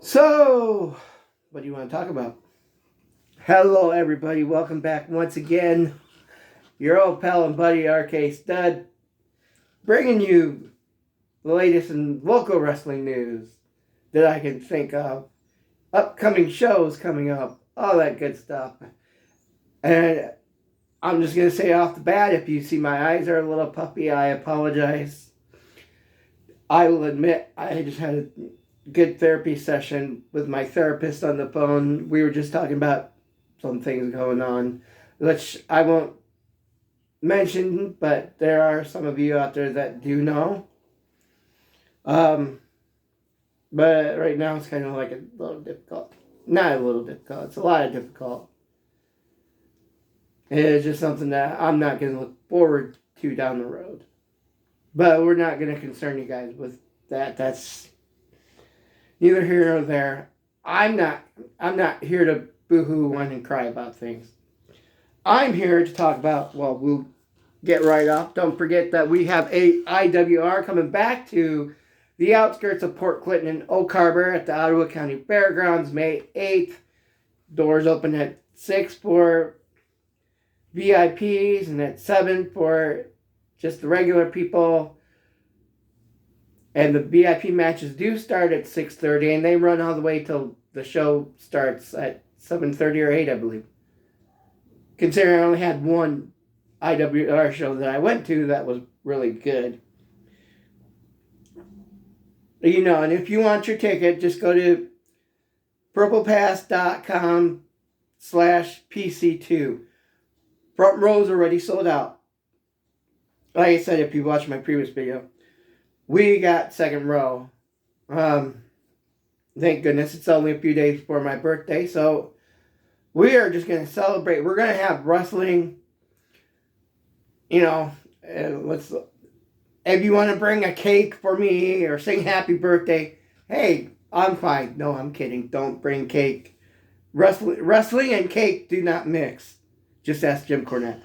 So, what do you want to talk about? Hello, everybody. Welcome back once again. Your old pal and buddy, RK Stud, bringing you the latest in local wrestling news that I can think of. Upcoming shows coming up, all that good stuff. And I'm just going to say off the bat, if you see my eyes are a little puffy, I apologize. I will admit, I just had a good therapy session with my therapist on the phone. We were just talking about some things going on, which I won't mention, but there are some of you out there that do know. But right now it's kind of like a little difficult. Not a little difficult, it's a lot of difficult. It's just something that I'm not going to look forward to down the road. But we're not going to concern you guys with that. That's neither here nor there. I'm not here to boo-hoo, whine, and cry about things. I'm here to talk about, well, we'll get right off. Don't forget that we have a IWR coming back to the outskirts of Port Clinton and Oak Harbor at the Ottawa County Fairgrounds, May 8th. Doors open at 6 for VIPs and at 7 for just the regular people. And the VIP matches do start at 6:30, and they run all the way till the show starts at 7:30 or 8, I believe. Considering I only had one IWR show that I went to that was really good. You know, and if you want your ticket, just go to purplepass.com/PC2. Front row's already sold out. Like I said, if you watched my previous video, we got second row. Thank goodness it's only a few days before my birthday, so we are just going to celebrate. We're going to have wrestling. You know, if you want to bring a cake for me or sing happy birthday, hey, I'm fine. No, I'm kidding. Don't bring cake. Wrestling and cake do not mix. Just ask Jim Cornette.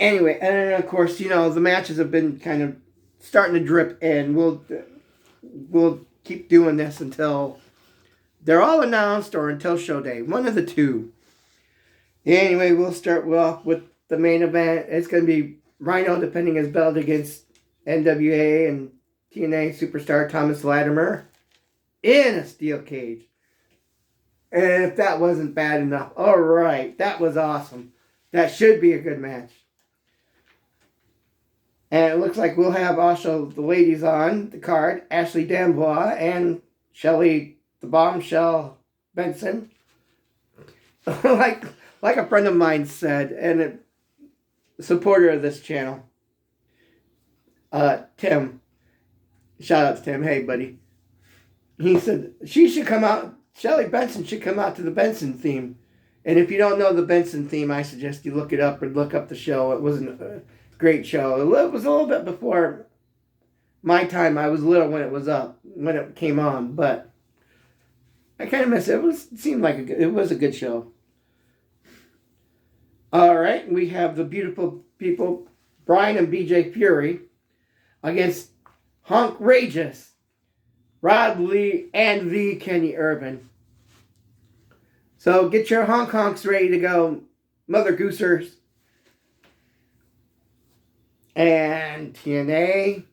Anyway, and then of course, you know, the matches have been kind of starting to drip in. We'll keep doing this until they're all announced or until show day. One of the two. Anyway, we'll start off with the main event. It's going to be Rhino defending his belt against NWA and TNA superstar Thomas Latimer in a steel cage. And if that wasn't bad enough, all right, that was awesome. That should be a good match. And it looks like we'll have also the ladies on the card, Ashley D'Amboise and Shelly the Bombshell Benson. like a friend of mine said, and a supporter of this channel, Tim. Shout out to Tim. Hey, buddy. He said she should come out. Shelly Benson should come out to the Benson theme. And if you don't know the Benson theme, I suggest you look it up or look up the show. It wasn't a great show. It was a little bit before my time. I was little when it came on, but I kind of miss it. It seemed like it was a good show. All right, we have the beautiful people, Brian and BJ Fury, against Hunk Rageous, Rod Lee, and the Kenny Irvin. So get your honks ready to go, Mother Goosers. And TNA,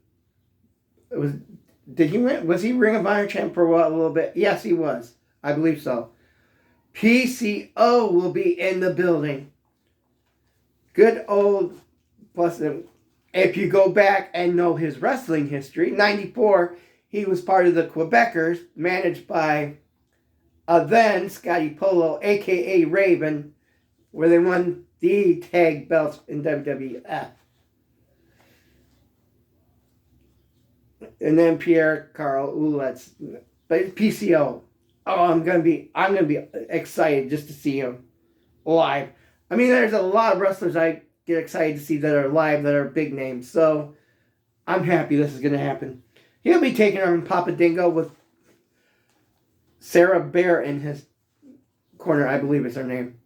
was he Ring of Honor champ for a little bit? Yes, he was. I believe so. PCO will be in the building. Good old, plus if you go back and know his wrestling history, 94, he was part of the Quebecers, managed by then Scotty Polo, a.k.a. Raven, where they won the tag belts in WWF. And then Pierre Carl Ouellet's, but it's PCO. Oh, I'm gonna be excited just to see him live. I mean, there's a lot of wrestlers I get excited to see that are live, that are big names. So I'm happy this is gonna happen. He'll be taking on Papa Dingo with Sarah Bear in his corner, I believe is her name.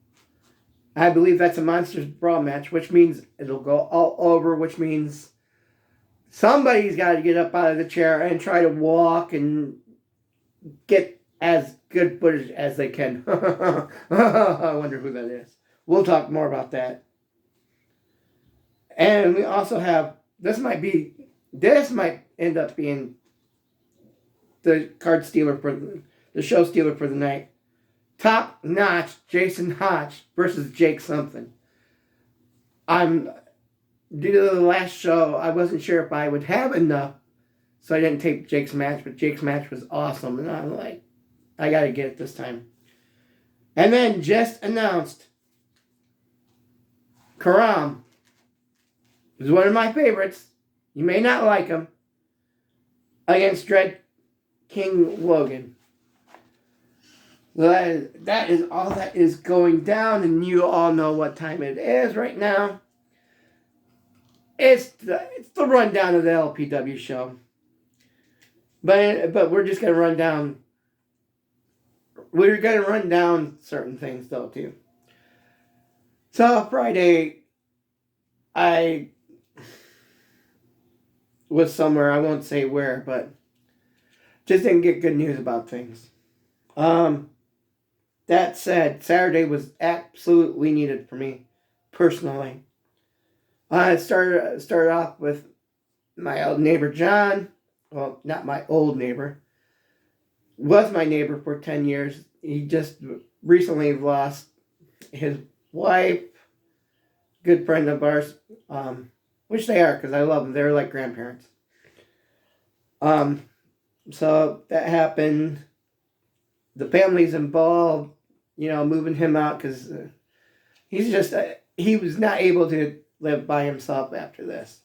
I believe that's a Monsters Brawl match, which means it'll go all over, which means somebody's got to get up out of the chair and try to walk and get as good footage as they can. I wonder who that is. We'll talk more about that. And we also have, this might end up being the card stealer for the show stealer for the night. Top notch Jason Hodge versus Jake something. Due to the last show, I wasn't sure if I would have enough, so I didn't tape Jake's match, but Jake's match was awesome, and I'm like, I gotta get it this time. And then just announced, Karam is one of my favorites. You may not like him. Against Dread King Logan. That is all that is going down, and you all know what time it is right now. It's the rundown of the LPW show. But we're just gonna run down. We're gonna run down certain things though too. So Friday, I was somewhere, I won't say where, but just didn't get good news about things. That said, Saturday was absolutely needed for me, personally. I started off with my old neighbor John. Well, not my old neighbor. Was my neighbor for 10 years. He just recently lost his wife. Good friend of ours. Which they are, because I love them. They're like grandparents. So that happened. The family's involved, moving him out because he was not able to live by himself after this.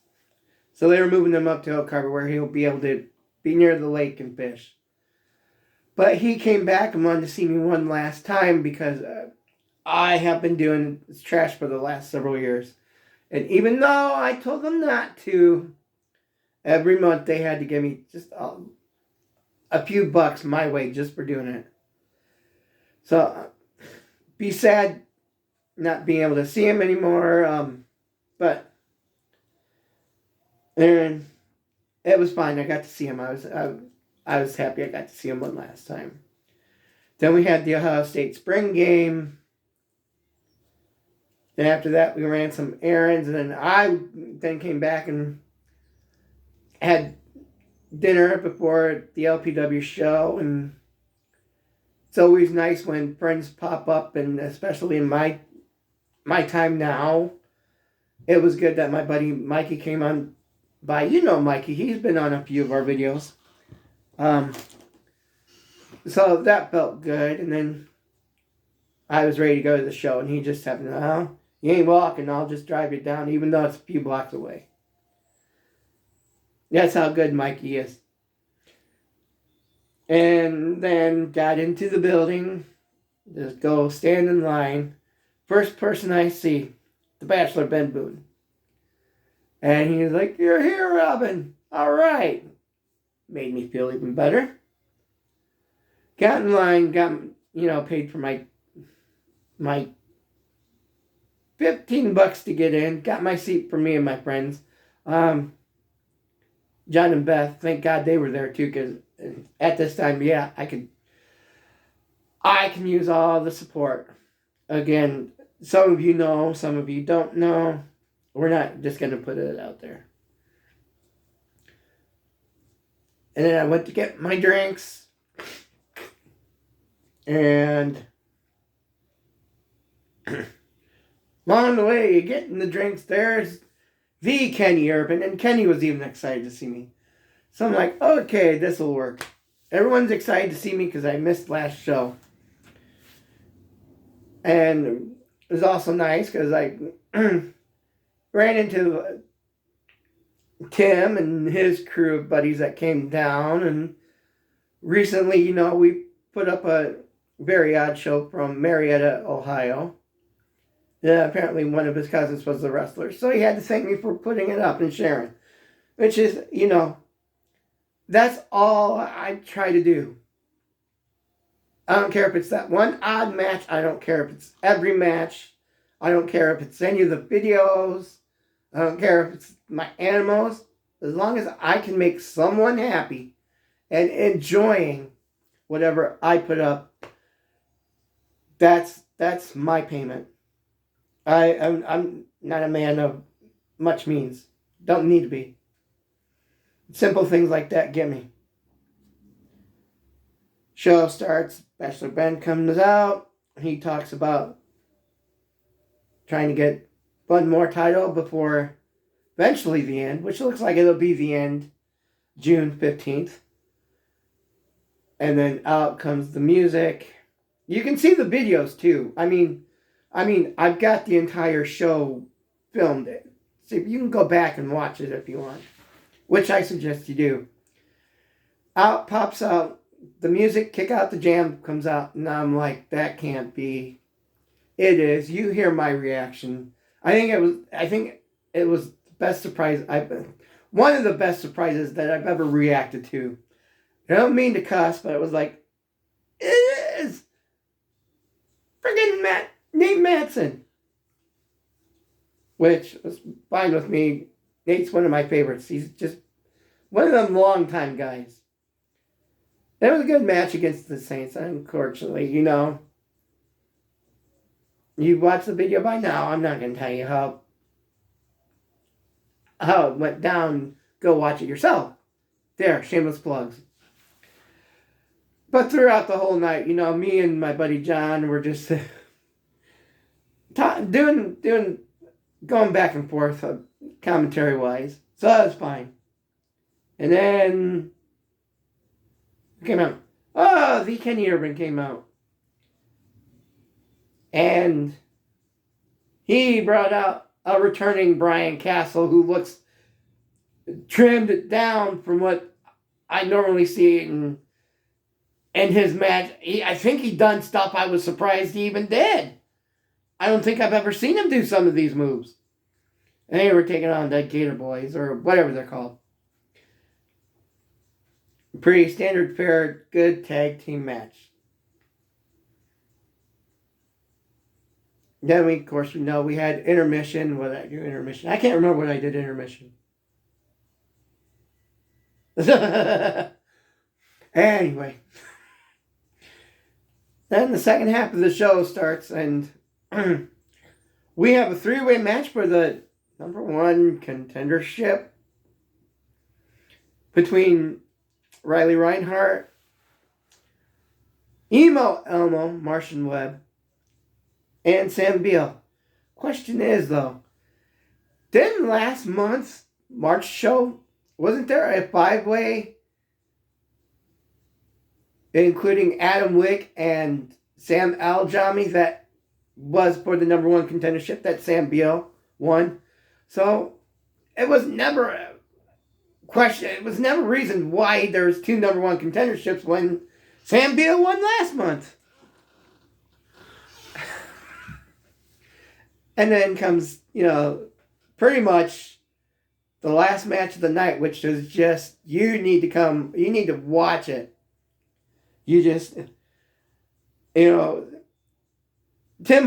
So they were moving him up to Elk Harbor where he'll be able to be near the lake and fish. But he came back and wanted to see me one last time because I have been doing trash for the last several years. And even though I told them not to, every month they had to give me just a few bucks my way just for doing it. So, be sad not being able to see him anymore. But and it was fine. I got to see him. I was happy I got to see him one last time. Then we had the Ohio State spring game. Then after that, we ran some errands, and then I came back and had dinner before the LPW show. And it's always nice when friends pop up, and especially in my time now, it was good that my buddy Mikey came on by. You know Mikey, he's been on a few of our videos. So that felt good, and then I was ready to go to the show, and he just happened to, you ain't walking, I'll just drive you down, even though it's a few blocks away. That's how good Mikey is. And then got into the building, just go stand in line. First person I see, the Bachelor Ben Boone. And he's like, "You're here, Robin. All right." Made me feel even better. Got in line, got, paid for my $15 to get in. Got my seat for me and my friends. John and Beth, thank God they were there too, because at this time, yeah, I can use all the support. Again, some of you know, some of you don't know. We're not just going to put it out there. And then I went to get my drinks. And along the way, getting the drinks, there's the Kenny Urban. And Kenny was even excited to see me. So I'm like, okay, this will work. Everyone's excited to see me because I missed last show. And it was also nice because I ran into Tim and his crew of buddies that came down. And recently, we put up a very odd show from Marietta, Ohio. Apparently one of his cousins was the wrestler. So he had to thank me for putting it up and sharing. Which is, that's all I try to do. I don't care if it's that one odd match. I don't care if it's every match. I don't care if it's any of the videos. I don't care if it's my animals. As long as I can make someone happy and enjoying whatever I put up, that's my payment. I'm not a man of much means. Don't need to be. Simple things like that get me. Show starts. Bachelor Ben comes out. He talks about trying to get one more title before eventually the end, which looks like it'll be the end, June 15th. And then out comes the music. You can see the videos too. I mean, I've got the entire show filmed. So you can go back and watch it if you want, which I suggest you do. Out pops out the music, Kick Out the Jam comes out, and I'm like, that can't be. It is. You hear my reaction. I think it was the best surprise one of the best surprises that I've ever reacted to. I don't mean to cuss, but it was like, it is friggin' Nate Matson. Which was fine with me. Nate's one of my favorites. He's just one of them long-time guys. It was a good match against the Saints, unfortunately, you know. You've watched the video by now. I'm not going to tell you how it went down. Go watch it yourself. There, shameless plugs. But throughout the whole night, you know, me and my buddy John were just doing going back and forth commentary-wise. So that was fine. And then came out. Oh, the Kenny Urban came out. And he brought out a returning Brian Castle who looks trimmed down from what I normally see in his match. I think he done stuff I was surprised he even did. I don't think I've ever seen him do some of these moves. And they were taking on the Gator Boys, or whatever they're called. Pretty standard fair, good tag team match. Then we, of course, we had intermission. What did I do intermission? I can't remember what I did intermission. Anyway. Then the second half of the show starts, and we have a three-way match for the number one contendership between Riley Reinhart, Emo Elmo, Martian Webb, and Sam Beal. Question is, though, didn't last month's March show, wasn't there a five-way including Adam Wick and Sam Aljami that was for the number one contendership that Sam Beal won? So it was never a question. It was never a reason why there's two number one contenderships when Sam Beal won last month. And then comes, pretty much the last match of the night, which is just, you need to watch it. You just, Tim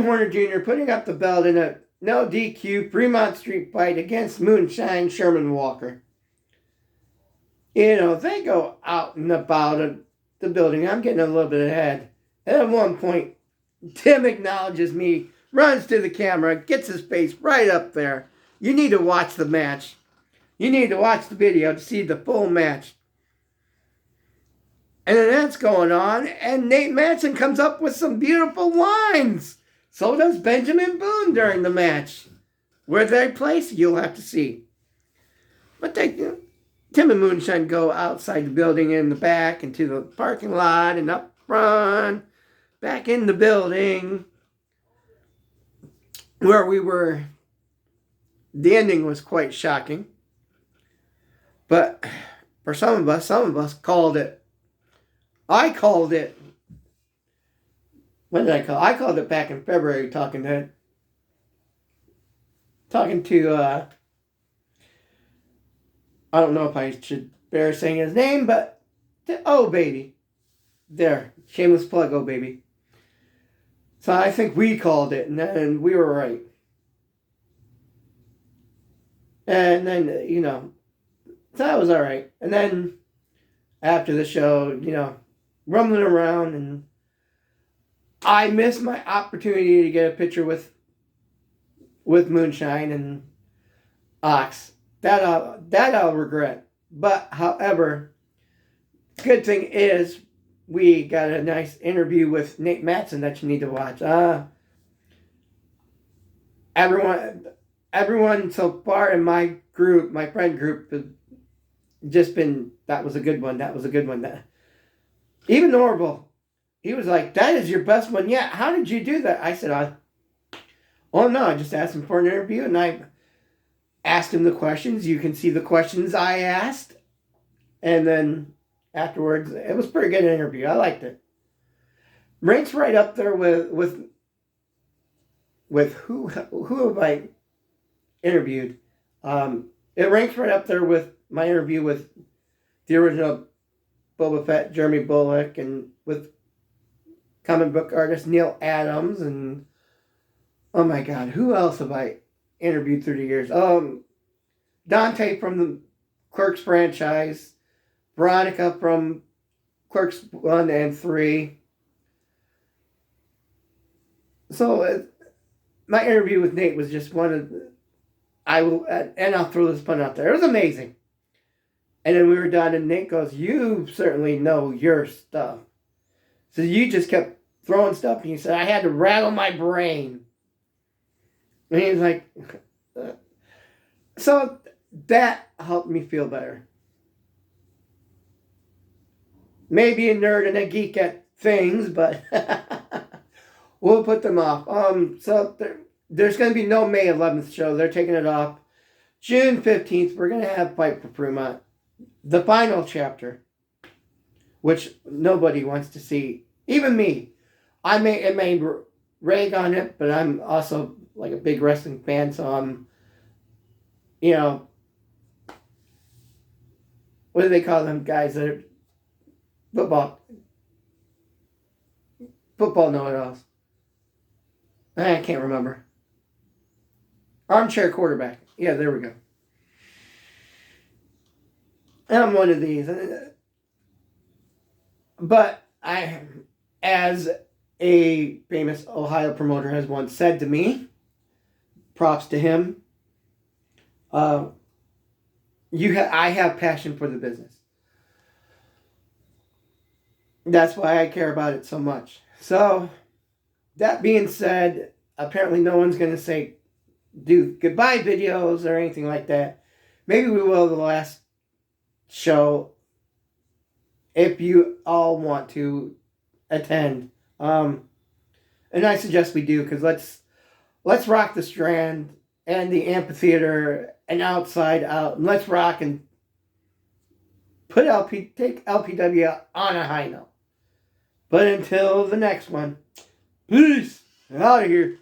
Horner Jr. putting up the belt in a no DQ Fremont Street fight against Moonshine Sherman Walker. They go out and about the building. I'm getting a little bit ahead. And at one point, Tim acknowledges me, runs to the camera, gets his face right up there. You need to watch the match. You need to watch the video to see the full match. And then that's going on, and Nate Matson comes up with some beautiful lines. So does Benjamin Boone during the match. Where they place, you'll have to see. But Tim and Moonshine go outside the building, in the back, into the parking lot, and up front, back in the building. Where we were, the ending was quite shocking. But for some of us called it. I called it. When did I call? I called it back in February, talking to I don't know if I should bear saying his name, but Oh Baby. There, shameless plug, Oh Baby. So I think we called it, and we were right. And then, so that was all right. And then after the show, rumbling around, and I missed my opportunity to get a picture with Moonshine and Ox. That I'll regret. But however, good thing is we got a nice interview with Nate Matson that you need to watch. Everyone so far in my group, my friend group, has just been, that was a good one. That was a good one. Even Norval, he was like, "That is your best one yet. How did you do that?" I said, "Oh no, I just asked him for an interview, and I asked him the questions. You can see the questions I asked, and then afterwards, it was a pretty good interview. I liked it. Ranks right up there with who have I interviewed? It ranks right up there with my interview with the original Boba Fett, Jeremy Bullock, and with comic book artist Neil Adams, and oh my God, who else have I interviewed through the years? Dante from the Clerks franchise, Veronica from Clerks 1 and 3. So my interview with Nate was just one of and I'll throw this pun out there. It was amazing. And then we were done, and Nate goes, "You certainly know your stuff." So you just kept throwing stuff, and he said, "I had to rattle my brain." And he was like, so that helped me feel better. Maybe a nerd and a geek at things, but we'll put them off. So there's going to be no May 11th show. They're taking it off. June 15th, we're going to have Fight for Fremont. The final chapter, which nobody wants to see. Even me. It may rag on it, but I'm also like a big wrestling fan, so I'm, what do they call them guys that are football know-it-alls? I can't remember. Armchair quarterback. Yeah, there we go. I'm one of these. But as a famous Ohio promoter has once said to me, props to him, I have passion for the business. That's why I care about it so much. So, that being said, apparently no one's going to do goodbye videos or anything like that. Maybe we will the last show if you all want to attend. And I suggest we do, because let's rock the Strand and the amphitheater and outside out, and let's rock and take LPW on a high note. But until the next one, peace, out of here.